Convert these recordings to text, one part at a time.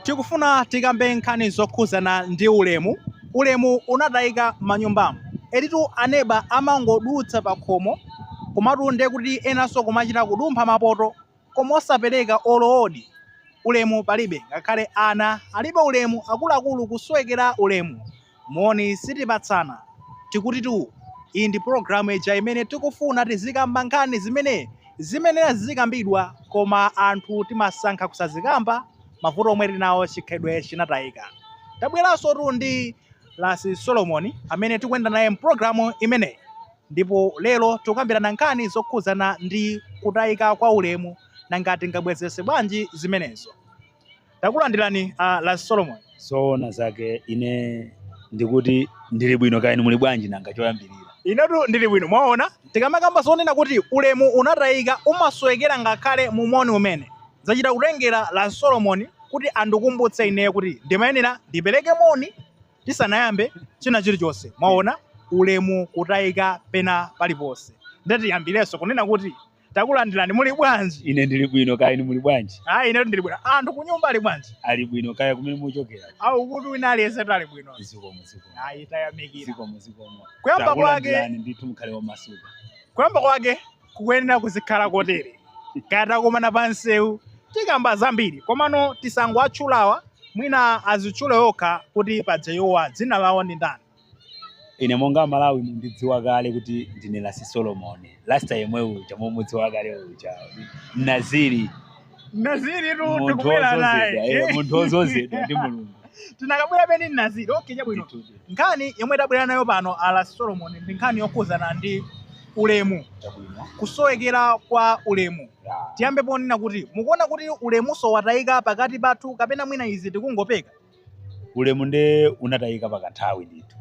tikufuna tikambe nkhani zokhuzana ndi ulemu. Ulemu unatayika manyumbamo. Editu aneba amangodutsa pa khomo komatu nde kuti enanso kumachita kudumpha mapoto koma osapereka oloodi. Ulemu palibe, ngakhale ana alibe ulemu, akuluakulu kuswekera ulemu. Moni sitipatsana. Tikutitu iyi ndi programu ija imene tikufuna tizikamba nkhani zimene zikambidwa koma anthu timasankha kusazikamba mavuto omwe tinawo chikhalidwe chinatayika. Tabweranso tu ndi Lasi Solomon amene tikuyenda naye mpulogalamu imeneyi, ndipo lero tikukambirana nkhani zokhuzana ndi kutayika kwa ulemu nangati ngabwezese bwanji zimenezo. Takulandirani Lasi Solomon. Zoona zake ine ndikuti ndili bwino kaya muli bwanji nanga choyambirira. Inetu ndili bwino. Mwaona tikamakamba zonena kuti ulemu unatayika umaswekera ngakhale mumoni umene zachita kutengera Lasi Solomon kuti andikumbutse ine kuti ndimayenera ndipereke moni tisanayambe china chilichonse. Mwaona ulemu kutayika pena paliponse. Ndati yambireso kunena kuti takulandirani muli bwanji. Ine ndili bwino kaya muli bwanji. Inetu ndili bwino. Anthu kunyumba ali bwanji. Ali bwino kaya kumene muchokera. Kuti wina aliyense ali bwino. Zikomo. Tayamikira. Zikomo. Kuyamba kwake ndithu mukhale wamasuka. Kuyamba kwake kukuyenera kuzikhala kotere. Kata komana pansewu tikamba zambiri komano tisangowatchulawa mwina azitchule okha kuti pajeyowa dzina lawo ndi ndani. Ine monga Malawi mundidziwa kale kuti ndine Lasi Solomon. Last time uja mumudziwa kale uja Naziri tu tikubwera naye. Munthu ozozedwa ndi Mulungu. Tinakabwera peni Naziri. Okay, chabwino. Nkhani yomwe tabwera nayo pano Lasi Solomon ndi nkhani yokhuzana ndi ulemu. Kusowekera kwa ulemu. Tiyambe ponena kuti mukuona kuti ulemuso watayika pakati pathu kapena mwina izi tikungopeka. Ulemu nde unatayika pakanthawi ndithu.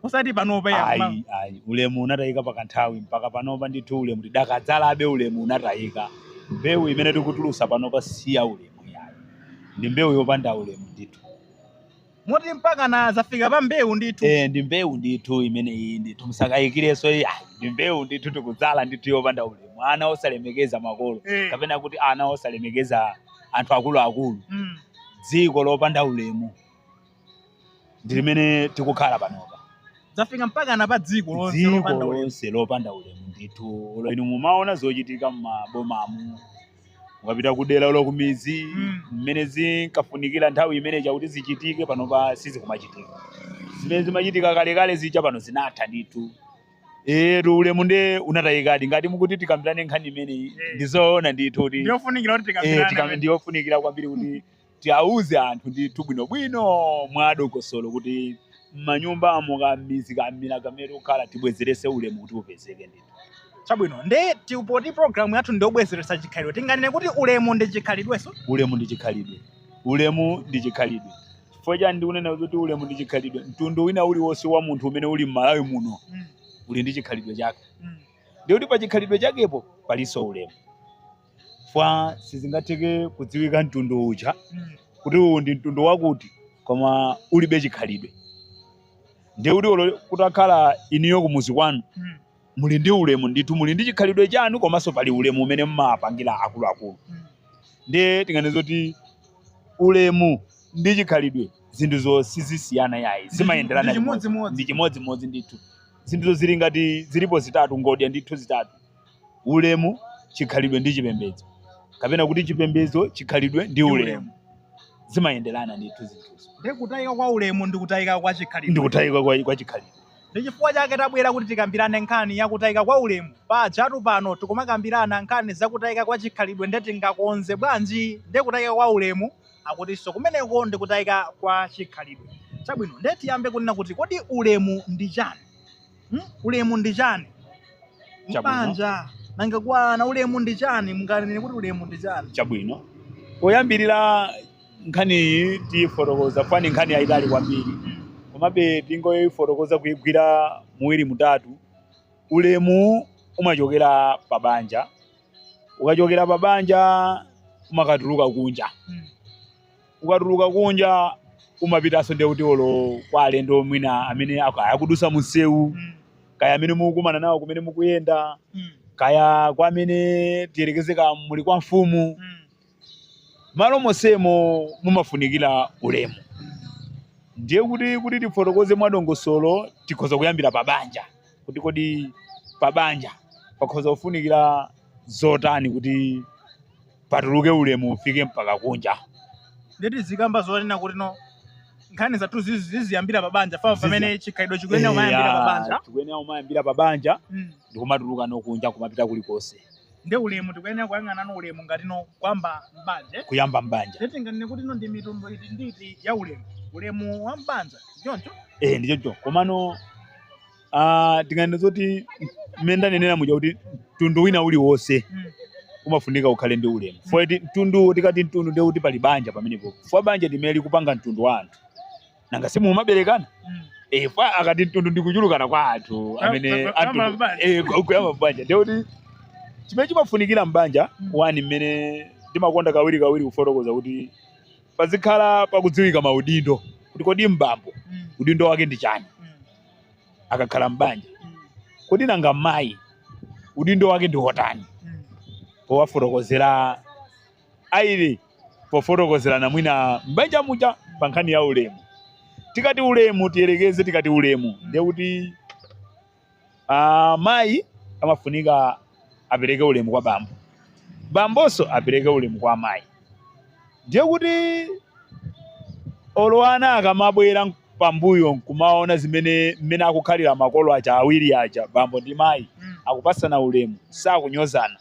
Usati panopa ya. Ayi. Ulemu unatayika pakanthawi mpaka panopa ndithu ulemu tidakadzalabe ulemu unatayika. Mbewu imene tikutulusa panopa siya ulemu yayi. Ndi mbewu yopanda ulemu ndithu. Moti mpaka na zafika pa mbewu ndithu. Ndi mbewu ndithu imene iyi ndithu musakayikireso ndi mbewu ndithu tikudzala ndithu yopanda ulemu. Ana osalemekeza makolo kapena kuti ana osalemekeza anthu akuluakulu. Dziko lopanda ulemu ndi limene tikukhala panopa. Zafika mpaka na pa dziko lonse lopanda ulemu ndithu. Inu mumaona zochitika m'mabomamu, ukapita kudera lokumizi mmene zinkafunikira nthawi imene chakuti zichitike panopa sizikumachitika. Zimene zimachitika kalekale zija pano zinatha ndithu. Ulemu nde unatayikadi ngati mukuti tikambirane nkhani imeneyi ndizoona ndithu kuti ndiyofunikira kuti tikambirane. Ndiyofunikira kwambiri kuti tiauze anthu ndithu bwinobwino mwadongosolo kuti m'manyumba mukamizi kamina kamene ukhala tibwezerese ulemu kuti upezeke ndithu. Chabwino nde tipoti programu yathu ndiobwezeresa chikhalidwe tinganene kuti ulemu ndi chikhalidweso. Ulemu ndi chikhalidwe. Chifukwa chani ndikunena kuti ulemu ndi chikhalidwe? Mtundu wina uliwonse wa munthu umene uli m'Malawi muno uli ndi chikhalidwe chake. Ndikuti pa chikhalidwe chakepo palinso ulemu. Fwa sizingatheke kudziwika mtundu uja kuti uwu ndi mtundu wakuti koma ulibe chikhalidwe. Ndikuti kutakhala iniyo kumuzi kwanu muli ndi ulemu ndithu, muli ndi chikhalidwe chanu komanso pali ulemu umene mmapangira akuluakulu. Ndiye tinganene kuti ulemu ndi chikhalidwe zinthuzo sizisiyana yayi, zimayenderana ndi chimodzimodzi ndithu. Zinthuzo zili ngati zilipo zitatu, ngodya ndithu zitatu: ulemu, chikhalidwe ndi chipembedzo, kapena kuti chipembedzo, chikhalidwe ndi ulemu. Zimayenderana ndithu zinthuzo. Ndi kutayika kwa ulemu ndi kutayika kwa chikhalidwe. Ndi kutayika kwa chikhalidwe. Ndi chifukwa chake tabwera kuti tikambirane nkhani yakutayika kwa ulemu. Pajatu pano tikumakambirana nkhani zakutayika kwa chikhalidwe nde tingakonze bwanji ndi kutayika kwa ulemu akutinso kumeneko ndi kutayika kwa chikhalidwe. Chabwino nde tiyambe kunena kuti kodi ulemu ndi chani? Ulemu ndi chani? Mbanja nanga kwana ulemu ndi chani? Munganene kuti ulemu ndi chani? Chabwino poyambirira nkhani iyi tifotokoza fani nkhani yayitali kwambiri. Komabe tingoyifotokoza kuyigwira muwiri mutatu. Ulemu umachokera pa banja. Ukachokera pa banja umakatuluka kunja. Ukatuluka kunja umapitanso ndi kuti olo kwa alendo mwina amene akudusa munsewu, kaya amene mukumana nawo kumene mukuyenda, kaya kwa amene tiyerekezeka muli kwa mfumu. malo mosemo mumafunikira ulemu. Ndiye kuti tifotokoze mwadongosolo tikhoza kuyambira pabanja. Kuti kodi pabanja pakhoza kufunikira zotani kuti patuluke ulemu ufike mpaka kunja. Ndeti zikamba zonena kuti no nkhani zathu ziziyambira pabanja fa pamene chikhalidwe chikuyenera kumayambira pabanja. Chikuyenera kumayambira pabanja ndi kumatuluka nokunja kumapita kulikonse. Nde ulemu tikuyenera kuyang'ana no ulemu ngati no kwamba mbanje. Kuyamba mbanja. Ndeti ngati kuti no ndi mitundu iti nditi ya ulemu. Ulemu wa mbanja choncho? Ndicho. Komano tingane zoti menda nenera muja kuti mtundu wina uli wonse umafunika ukhale ndi ulemu. Fo mtundu tikati mtundu ndi kuti pali banja pamenepo. Fo banja limeli kupanga mtundu wa anthu. Nanga simu mumaberekana? Fo akati mtundu ndikuchulukana kwa anthu amene kuyamba mbanja. Ndi kuti chimene chimafunikira mbanja wani mmene ndimakonda kawiri kufotokoza kuti pazikhala pakudziwika maudindo kuti kodi mbambo udindo wake ndi chani akakhala mbanja, kodi nanga mayi udindo wake ndi hotani powafotokozera aire pofotokozerana mwina mbanja muja pa nkhani ya ulemu. Tikati ulemu tiyerekeze, tikati ulemu ndiye kuti mayi amafunika apereke ulemu kwa bambo, bambonso apereke ulemu kwa mayi. Ndiye kuti olwana akamabwera pambuyo kumaona mmene akukhalira makolo aja awiri aja bambo ndi mayi akupasana ulemu sakunyozana,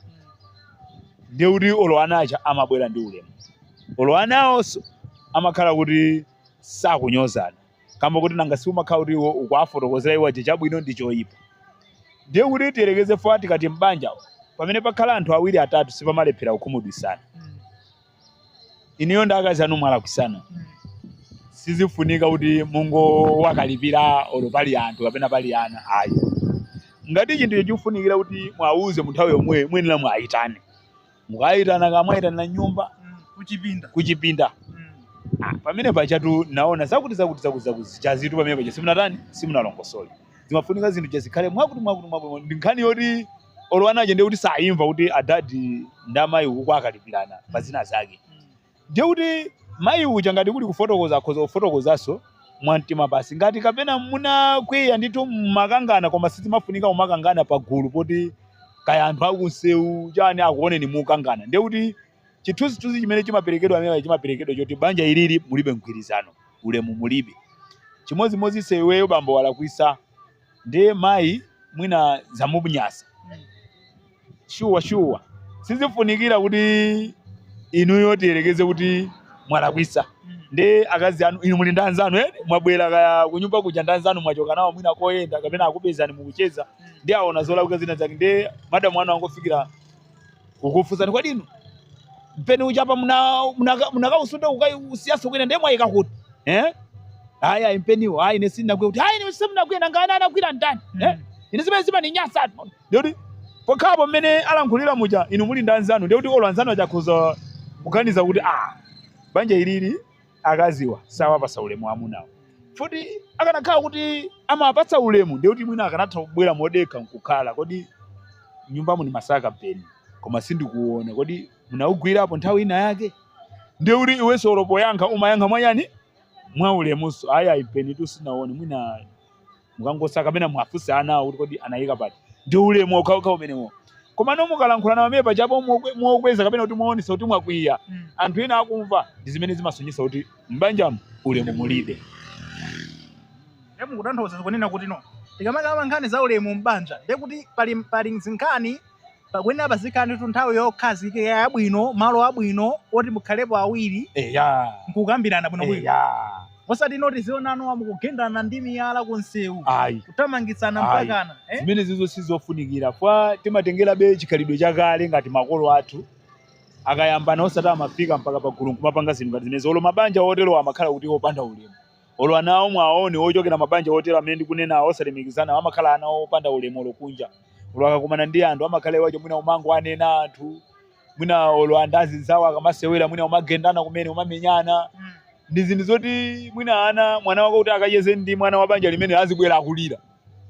ndiye kuti olwana aja amabwera ndi ulemu. Olwanawonso amakhala kuti sakunyozana kamba kuti nanga si umakhala kuti iwo ukuwafotokozera iwo aja chabwino ndi choyipa. Ndiye kuti tiyerekeze fo tikati mbanja pamene pakhala anthu awiri atatu sipamalephera kukhumudwisana. Iniyo ndi akazi anu mwalakwitsana, sizifunika kuti wakalipira olo pali anthu kapena pali ana ayi. Ngati chinthu chikufunikira kuti mwauze munthawi yomwe mwenera mwayitane, mukayitana kamwayitana nyumba kuchipinda pamene pachatu naona zakuti chazitu pamene pacha simunatani simunalongosole. Zimafunika zinthu chazikhale mwakuti ndi nkhani yoti olwanaje ndiye kuti sayimva kuti adadi ndamayi uku akalipirana pazina zake. Ndiye kuti mayi uja ngati kuli kufotokoza akhoza kufotokozanso mwamtima basi. Ngati kapena munakwiya ndithu makangana koma sizimafunika umakangana pagulu poti kaya anthu akunsewu chani akuoneni mukangana. Ndiye kuti chithunzithunzi chimene chimaperekedwa amene chimaperekedwa choti banja ilili mulibe mgwirizano, ulemu mulibe. Chimodzimodzi iweyo bambo walakwisa ndiye mayi mwina zamubunyasa. Shuwa sizifunikira kuti inuyo tiyerekeze kuti mwalakwisa. Ndi akazi anu inu muli ndi anzanu mwabwera kaya kunyumba kuja ndi anzanu mwachoka nawo mwina koyenda kapena akupezani mukucheza ndi aona zolakwika zina zake, ndi madamu anu angofikira kukufunsani kodi inu mpeni uchapa munakausunda ukasiyaso kwina ndiye mwayika kuti aya impeniwo ayi ine sindinakwiya kuti ayi ine simunakwiya nanga ana anakwira ndani ine zimene ni nyasa. Ndiye pokhapo mmene alankhulira muja inu muli ndi anzanu, ndiye kuti olo anzanu achakhoza kuganiza kuti banja ilili akaziwa sawapasa ulemu amunawo. Futi akanakhala kuti amapatsa ulemu ndiye kuti mwina akanatha kubwera modekha nkukhala kodi nyumba muni masaka mpeni koma sindikuona kodi munaugwirapo nthawi ina yake. Ndiye kuti iwenso olopo yankha umayankha mwanyani mwa ulemuso ayi mpeni tu sinaone mwina mukangosaka kapena mwafusa anawo kuti kodi anayika pati. Ndiye ulemu okhaokha umenewo. Koma nomukalankhula nawo amene pachapo muokweza kapena kuti muonesa kuti mwakwiya anthu ena akumva ndi zimene zimasonyesa kuti mbanjamu ulemu mulibe. Mukutanthauza kunena kuti no tikamakamba nkhani za ulemu mbanja ndiye kuti pali nkhani pakwenera pazikhani tu nthawi yokhazikika yabwino malo abwino oti mukhalepo awiri nkukambirana bwinobwino. Osati noti zionano amukugendana ndi miyala kunsewu kutamangitsana mpakana. Zimene zizo sizofunikira fwa timatengera chikhalidwe chakale ngati makolo athu akayambana osati amafika mpaka pagulu kumapanga zinthu ngati zimenezo. Olo mabanja otero amakhala kuti opanda ulemu. Olo anawo mwaone ochokera mabanja otero amene ndikunena osalemikizana amakhala anawo opanda ulemu olokunja. Olo akakumana ndi anthu amakhala iwacho mwina umango anena anthu mwina olo andazi zawo akamasewera mwina umagendana kumene umamenyana. Ndi zinthu zoti mwina mwana wako kuti akacheze ndi mwana wa banja limene azibwera akulira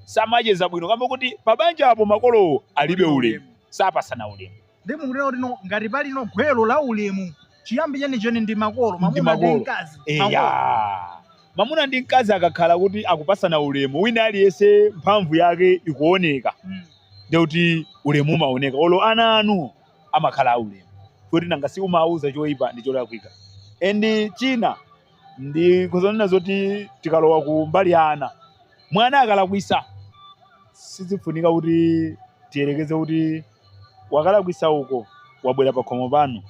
samacheza bwino kamba kuti pabanja apo makolowo alibe ulemu sapasana ulemu. Ndi mukunena kuti ngati pali gwero la ulemu chiyambi chenicheni ndi makolo, mamuna ndi mkazi. Mamuna ndi mkazi akakhala kuti akupasana ulemu, wina aliyense mphamvu yake ikuoneka, ndekuti ulemu umaoneka. Olo ana anu amakhala ulemu, kuti nanga si umauza choyipa ndi cholakwika. Endi china ndi kuzonena zoti tikalowa ku mbali ya ana, mwana akalakwisa sizifunika kuti tiyerekeze kuti wakalakwisa uko wabwera pa khomo pano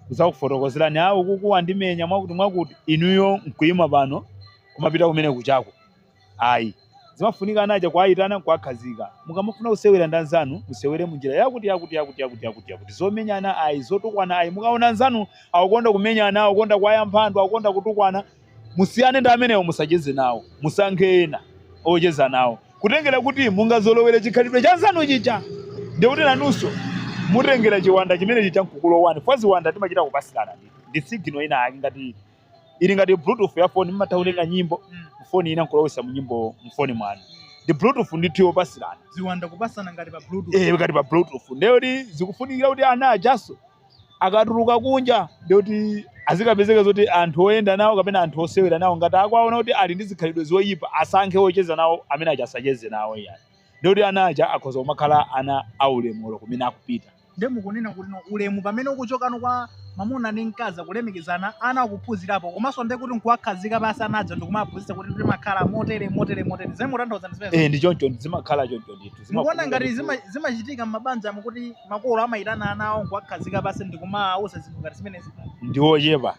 uzakufotokozerani awo kuku wandimenya mwakuti inuyo nkuyima pano kumapita kumene kuchako. Ayi, zimafunika anaja kwaitana kwakhazika, mukamafuna kusewera ndi anzanu musewere munjira yakuti zomenyana ayi, zotukwana ayi. Mukaona anzanu akukonda kumenyana, akukonda kwaya mphandu, akukonda kutukwana, musiyane ndi amenewo, musacheze nawo, musankhe ena ocheza nawo, kutengera kuti mungazolowere chikhalidwe cha anzanu chicha. Ndikuti nanunso mutengera chiwanda chimene chicha nkukulowani. Fwa ziwanda timachita kupasirana ndi signal ina yake, ngati ili ngati bluetooth ya phone, mmataulenga nyimbo mfoni ina nkulowesa munyimbo mfoni mwanu. Ndi bluetooth ndithu yopasirana, ziwanda kupasana ngati pa bluetooth. Ngati pa bluetooth. Ndekuti zikufunikira kuti ana ajaso akatuluka kunja ndekuti azikapezeka zoti anthu oyenda nawo kapena anthu osewera nawo, ngati akwaona kuti ali ndi zikhalidwe zoyipa asankhe ocheza nawo amene aja asacheze nawo yani. Ndekuti ana aja akhoza kumakhala ana aulemu kumene akupita. Nde mukunena kuti ulemu pamene ukuchokano kwa mamuna ndi mkazi kulemekezana, ana akuphunzirapo, komanso nde kuti nkuwakhazika basa anaja ndikumaphunzitsa kuti timakhala motere. Zemutanthauza ndizimene. Ndi choncho zimakhala choncho ndithu. Mukuona ngati zimachitika m'mabanja mukuti makolo amayitana ana awo nkuwakhazika basa ndikumawuza zinthu ngati zimenezi. Ndi ochepa.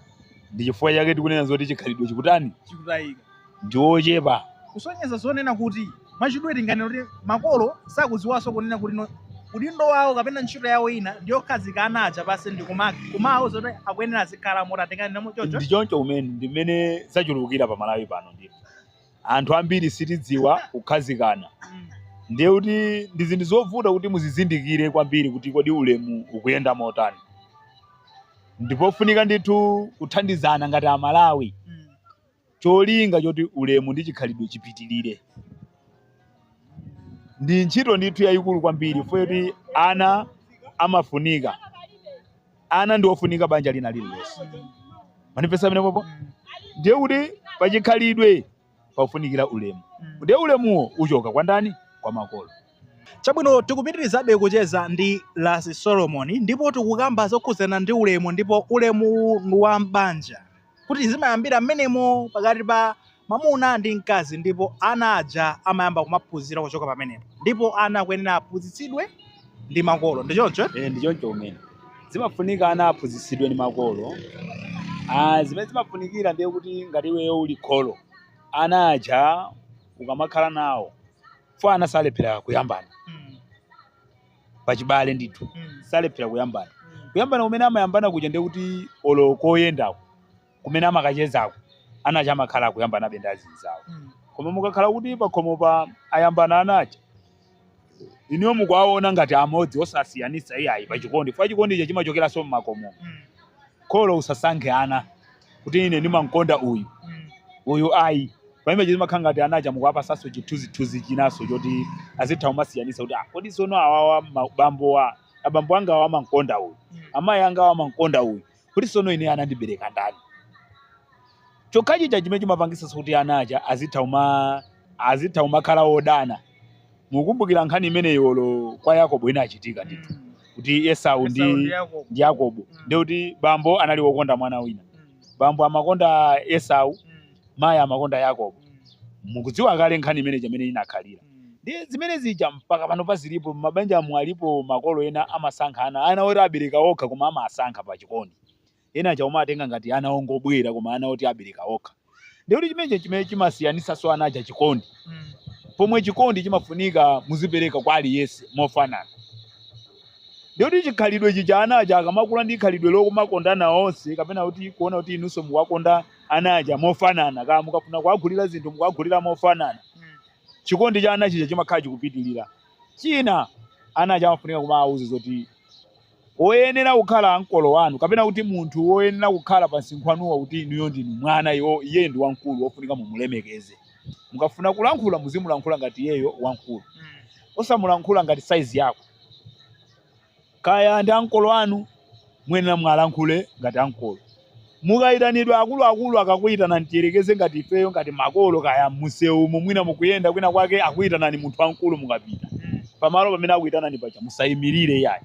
Ndi chifukwa chake tikunena zoti chikhalidwe chikutani? Chikutayika. Ndi ochepa. Kusonyeza zonena kuti machidwe tingane kuti makolo sakuziwaso kunena kuti udindo wawo kapena ntchito yawo ina ndiyokhazika anaja basi ndikumawuza kuti akuyenera azikhala motatekani namo choncho. Ndi choncho umene ndimene zachulukira pa Malawi pano. Ndipo anthu ambiri sitidziwa kukhazikana. Ndiye kuti ndi zinthu zovuta kuti muzizindikire kwambiri kuti kodi ulemu ukuyenda motani. Ndipo funika ndithu kuthandizana ngati Amalawi, cholinga choti ulemu ndi chikhalidwe chipitirire. Ndi ntchito ndithu yayikulu kwambiri, futi ana amafunika. Ana ndi ofunika banja lina lililonse. Manifesta mene popo. Ndiye kuti pachikhalidwe pafunikira ulemu. Ndiye ulemuwo uchoka kwa ndani? Kwa makolo. Chabwino tikupitirizabe kucheza ndi Lasi Solomon, ndipo tikukamba zokhuzana ndi ulemu, ndipo ulemu wa mbanja kuti zimayambira mmenemo pakati pa mamuna ndi mkazi, ndipo ana aja amayamba kumaphunzira kuchoka pamenepo, ndipo ana akuyenera aphunzitsidwe ndi makolo. Ndi choncho? Ndi choncho umene zimafunika ana aphunzitsidwe ndi makolo. Zimene zimafunikira ndiye kuti ngati iweyo uli kholo, ana aja ukamakhala nawo fwa ana salephera kuyambana. Pachibale ndithu salephera kuyambana. Kuyambana kumene amayambana kuja ndiye kuti olo koyendako kumene amakachezako ana aja amakhala kuyambana bendazi zawo. Koma mukakhala kuti pakhomo pa ayambana anaja, iniyo mukuwaona ngati amodzi osasiyanisa iyayi pachikondi, fwa chikondi icho chimachokeranso mmakomo. Kholo usasankhe ana kuti ine ndimankonda uyu ayi. Pamene zimakhala ngati anaja mukuwapasanso chithunzithunzi chinaso choti azitha kumasiyanisa kuti kodi sono awawa abambo anga awa amankonda uyu, amayi anga awa amankonda uyu, kuti sono ine anandibereka ndani. Chokhachicha chimene chimapangisa kuti anaja azitha kumakhala odana. Mukumbukira nkhani imene yolo kwa Yakobo inachitika ndithu, kuti Esau ndi Yakobo. Ndiye kuti bambo anali wokonda mwana wina. Bambo amakonda Esau, mayi amakonda Yakobo. Mukudziwa kale nkhani imene imene inakhalira. Ndiye zimene zija mpaka pano pazilipo mabanja mwalipo makolo ena amasankha ana oti abereka okha koma amasankha pa chikondi. Ena chauma atenga ngati ana ongobwera koma ana oti abereka okha. Ndiye kuti chimene chimasiyanisa so ana aja chikondi. Pomwe chikondi chimafunika muzipereka kwa aliyense mofanana. Ndiye kuti chikhalidwe chicha ana aja akamakula ndi khalidwe lokumakondana onse kapena kuti kuona kuti inunso muwakonda ana aja mofanana, kama mukafuna kuwagulira zinthu mukuwagulira mofanana, chikondi cha ana chicha chimakhala chikupitirira. China ana aja amafunika kumawuza zoti oyenera kukhala ankolo wanu kapena kuti munthu oyenera kukhala pa nsinkhanuwa kuti inuyo ndinu mwana, iye ndi wankulu wofunika mumulemekeze. Mukafuna kulankhula muzimulankhula ngati iyeyo wankulu, osamulankhula ngati size yako. Kaya ndi ankolo anu mwene mwalankhule ngati ankolo. Mukayitanidwa akulu akakuitana ntiyerekeze ngati ifeyo ngati makolo kaya msewu mwina mukuyenda kwina kwake akuitanani munthu wankulu mukapita. Pamalo pamene akuitanani pacha musayimirire yayi.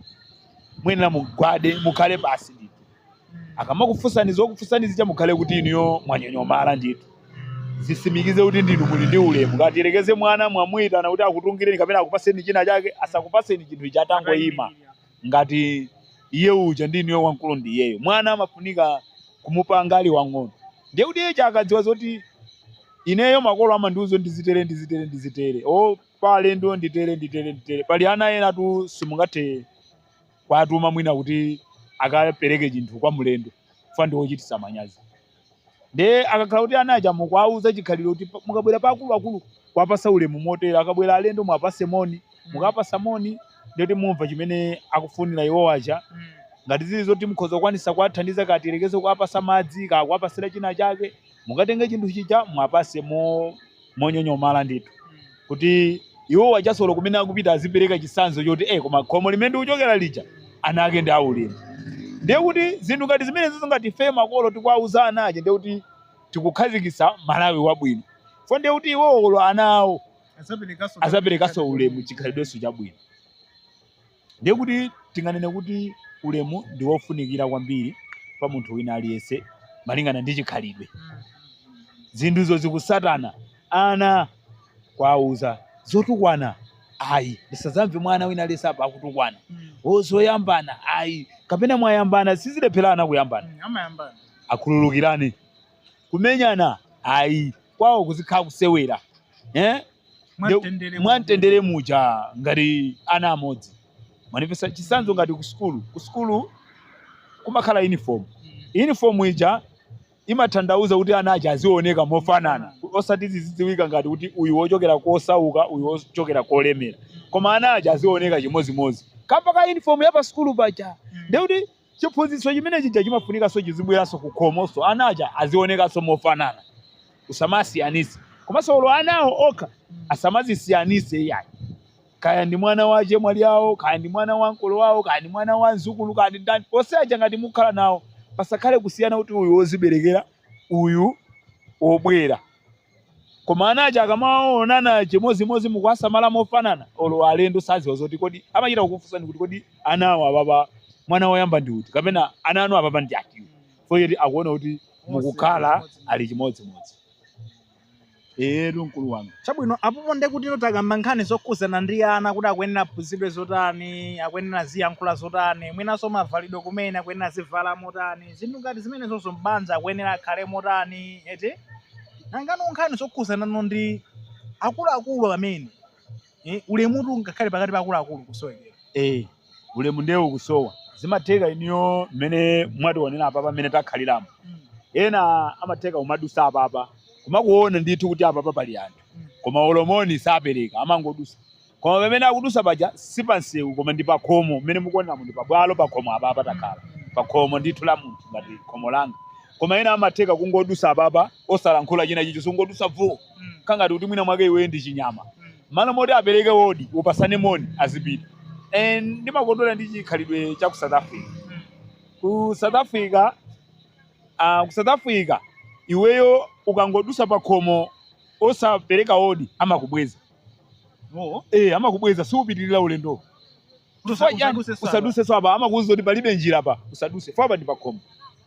Mwene mugwade mukhale basi ndithu. Akamakufunsani zokufunsani zija mukhale kuti iniyo mwanyonyomala ndithu. Zisimikize kuti ndinu muli ndi ulemu. Ngati yerekeze mwana mwamuyitana kuti akutungireni kapena akupaseni china chake asakupaseni chinthu chatangoyima. Ngati iye uja ndiniyo wankulu ndi iyeyo. Mwana amafunika kumupanga ali wang'ono. Ndiye kuti iye chakadziwa zoti ineyo makolo amandiuzo ndizitere. Pale ndo nditere. Pali ana ena tu simungathe kwatuma mwina kuti akapereke chinthu kwa mlendo. Kufa ndi ochitisa manyazi. Ndiye akakhala kuti anaja mukwauza chikhaliro kuti mukabwera pa akulu kwapasa ulemu motera. Akabwera alendo mwapase moni. Mukapasa moni ndiye mumva chimene akufunira iwo aja. Ngati zili zoti mukhoza kwanisa kwathandiza kati yerekeze kwapasa madzi kakwapasira china chake mukatenge chinthu chicha mwapase monyonyomala ndithu kuti iwo wachasolo kumene akupita azipereka chisanzo choti koma khomo limene uchokera lija ana ake ndi aulemu. Ndiye kuti zinthu ngati zimene zingati fe makolo tikwauza ana aja ndiye kuti tikukhazikisa Malawi wabwino. Fo ndiye kuti iwo ana awo azaperekaso ulemu chikhalidweso chabwino. Ndiye kuti tinganene kuti ulemu ndi wofunikira kwambiri pa munthu wina aliyense malingana ndi chikhalidwe. Zinthuzo zikusatana ana kwauza zotukwana ayi ndisazamve mwana wina aliyense apa akutukwana. Zoyambana ayi kapena mwayambana sizilepherana kuyambana. Akhululukirane. Kumenyana ayi kwawo kuzikhala kusewera. Mwantendere muja ngati ana amodzi. Manifesta chisanzo ngati ku skulu kumakhala uniform. Uniform ija imathandauza kuti ana aja azioneka mofanana. Osati zidziwika ngati kuti uyu wochokera kosauka uyu wochokera kolemera. Koma ana aja azioneka chimozimozi. Kamba ka uniform ya pa skulu paja. Ndiye kuti chiphunzitso chimene chija chimafunika so chizibweranso ku khomoso ana aja azioneka so mofanana. Usamasiyanise. Komanso olo anawo okha asamazisiyanise yayi. Kaya ndi mwana wache mwali yawo, kaya ndi mwana wankolo wawo, kaya ndi mwana wa nzukulu, kaya ndi ndani. Oseja ngati mukhala nawo pasakhale kusiyana kuti uyu woziberekera uyu obwera. Koma anaja akamaonana chimozimozi mukwasamala mofanana olo alendo saziwa zoti kodi amachita kukufunsani kuti kodi anawo ababa mwana woyamba ndi uti kapena ana anu ababa ndi ati. Fo yeti akuona kuti mukukhala ali chimodzimodzi. Mkulu wanga. Chabwino apopo ndiye kuti takamba nkhani zokhuzana ndi ana kuti akuyenera aphunzitsidwe zotani, akuyenera ziyankhula zotani, mwinanso mavalidwe kumene akuyenera zivala motani, zinthu ngati zimene zonso mbanja akuyenera akhale motani, eti? Nangano nkhani zokhuzana ndi akuluakulu amene ulemutu ngakhale pakati pa akuluakulu kusowekera. Ulemu ndiye kusowa. Zimatheka iniyo mmene mwationera apa pamene takhaliramo. Ena amatheka umadusa apa. Kumakuona ndithu kuti apa pali anthu. Koma olomoni sapereka amangodusa. Koma pamene akudusa paja sipansewu koma ndi pakhomo mmene mukuonamo ndi pabwalo pakhomo apa patakhala. Pakhomo ndithu la munthu ngati khomo langa. Koma ena amatheka kungodusa apa osalankhula china chicho sungodusa vo. Kangati kuti mwina mwake iwe ndi chinyama. Malo moti apereke wodi upasane moni azipita. Ndimakondwera ndi chikhalidwe cha ku South Africa. Ku South Africa iweyo ukangodusa pakhomo osapereka wodi amakubweza. Amakubweza siupitirira ulendo. Usaduse swaba amakuuza kuti palibe njira apa usaduse. Faba ndi pakhomo.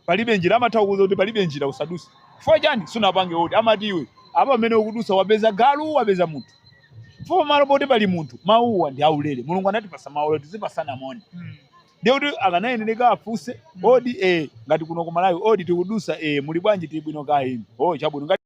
Palibe njira amatha kuuza kuti palibe njira usaduse. Fo chani sunapange wodi amati iwe apa pamene ukudusa wapeza galu wapeza munthu. Fo malo poti pali munthu mauwa ndi aulere. Mulungu anatipasa maulere tizipasana moni. Ndiye kuti akanayenera afunse odi ngati kuno ku Malawi odi tikudusa muli bwanji tili bwino kayi. Chabwino.